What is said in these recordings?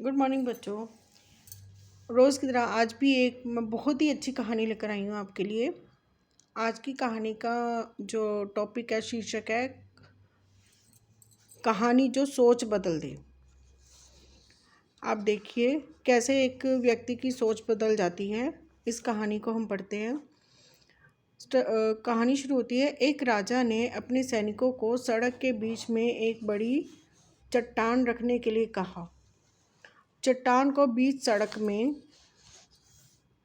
Good morning बच्चों। रोज़ की तरह आज भी एक मैं बहुत ही अच्छी कहानी लेकर आई हूँ आपके लिए। आज की कहानी का जो टॉपिक है, शीर्षक है कहानी जो सोच बदल दे। आप देखिए कैसे एक व्यक्ति की सोच बदल जाती है। इस कहानी को हम पढ़ते हैं। कहानी शुरू होती है। एक राजा ने अपने सैनिकों को सड़क के बीच में एक बड़ी चट्टान रखने के लिए कहा। चट्टान को बीच सड़क में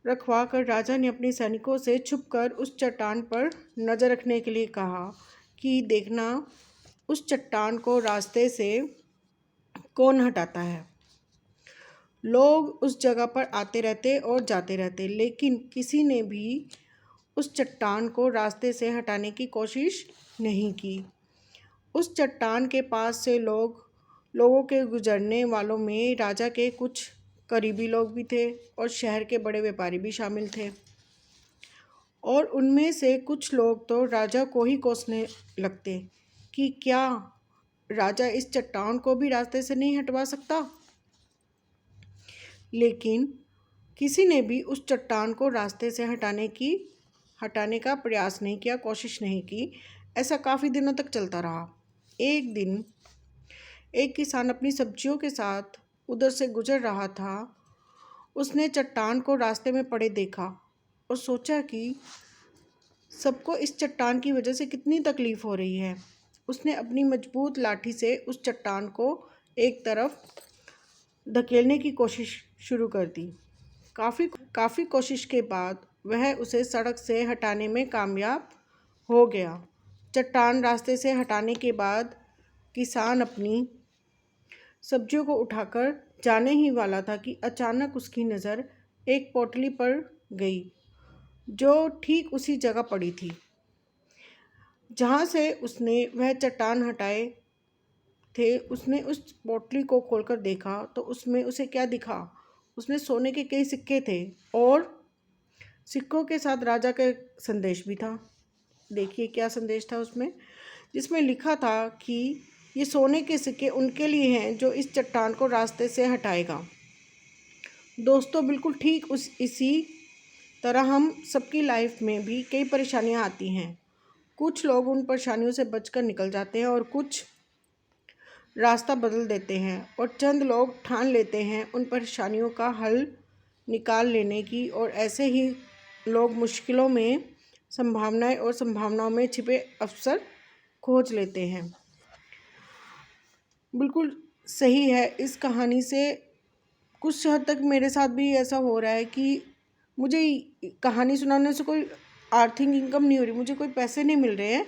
रखवा कर राजा ने अपने सैनिकों से छुपकर उस चट्टान पर नज़र रखने के लिए कहा कि देखना उस चट्टान को रास्ते से कौन हटाता है। लोग उस जगह पर आते रहते और जाते रहते, लेकिन किसी ने भी उस चट्टान को रास्ते से हटाने की कोशिश नहीं की। उस चट्टान के पास से लोगों के गुजरने वालों में राजा के कुछ करीबी लोग भी थे और शहर के बड़े व्यापारी भी शामिल थे। और उनमें से कुछ लोग तो राजा को ही कोसने लगते कि क्या राजा इस चट्टान को भी रास्ते से नहीं हटवा सकता। लेकिन किसी ने भी उस चट्टान को रास्ते से हटाने का प्रयास नहीं किया, कोशिश नहीं की। ऐसा काफ़ी दिनों तक चलता रहा। एक दिन एक किसान अपनी सब्जियों के साथ उधर से गुजर रहा था। उसने चट्टान को रास्ते में पड़े देखा और सोचा कि सबको इस चट्टान की वजह से कितनी तकलीफ़ हो रही है। उसने अपनी मजबूत लाठी से उस चट्टान को एक तरफ धकेलने की कोशिश शुरू कर दी। काफ़ी कोशिश के बाद वह उसे सड़क से हटाने में कामयाब हो गया। चट्टान रास्ते से हटाने के बाद किसान अपनी सब्जियों को उठाकर जाने ही वाला था कि अचानक उसकी नज़र एक पोटली पर गई जो ठीक उसी जगह पड़ी थी जहाँ से उसने वह चट्टान हटाए थे। उसने उस पोटली को खोलकर देखा तो उसमें उसे क्या दिखा। उसने सोने के कई सिक्के थे और सिक्कों के साथ राजा का एक संदेश भी था। देखिए क्या संदेश था उसमें, जिसमें लिखा था कि ये सोने के सिक्के उनके लिए हैं जो इस चट्टान को रास्ते से हटाएगा। दोस्तों, बिल्कुल ठीक इसी तरह हम सबकी लाइफ में भी कई परेशानियां आती हैं। कुछ लोग उन परेशानियों से बचकर निकल जाते हैं और कुछ रास्ता बदल देते हैं, और चंद लोग ठान लेते हैं उन परेशानियों का हल निकाल लेने की, और ऐसे ही लोग मुश्किलों में संभावनाएं और संभावनाओं में छिपे अवसर खोज लेते हैं। बिल्कुल सही है। इस कहानी से कुछ हद तक मेरे साथ भी ऐसा हो रहा है कि मुझे कहानी सुनाने से कोई आर्थिक इनकम नहीं हो रही, मुझे कोई पैसे नहीं मिल रहे हैं,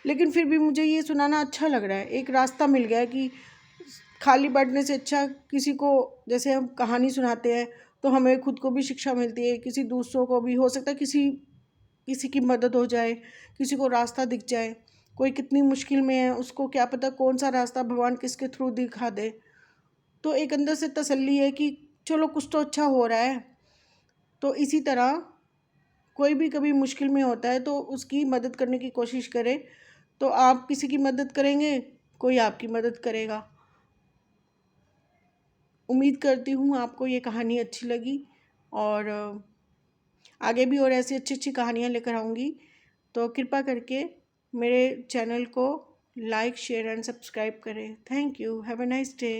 लेकिन फिर भी मुझे ये सुनाना अच्छा लग रहा है। एक रास्ता मिल गया है कि खाली बैठने से अच्छा किसी को, जैसे हम कहानी सुनाते हैं तो हमें खुद को भी शिक्षा मिलती है, किसी दूसरों को भी हो सकता है किसी की मदद हो जाए, किसी को रास्ता दिख जाए। कोई कितनी मुश्किल में है, उसको क्या पता कौन सा रास्ता भगवान किसके थ्रू दिखा दे। तो एक अंदर से तसल्ली है कि चलो कुछ तो अच्छा हो रहा है। तो इसी तरह कोई भी कभी मुश्किल में होता है तो उसकी मदद करने की कोशिश करें। तो आप किसी की मदद करेंगे, कोई आपकी मदद करेगा। उम्मीद करती हूँ आपको ये कहानी अच्छी लगी, और आगे भी और ऐसी अच्छी अच्छी कहानियाँ लेकर आऊँगी। तो कृपया करके मेरे चैनल को लाइक, शेयर एंड सब्सक्राइब करें। Thank you. Have a nice day.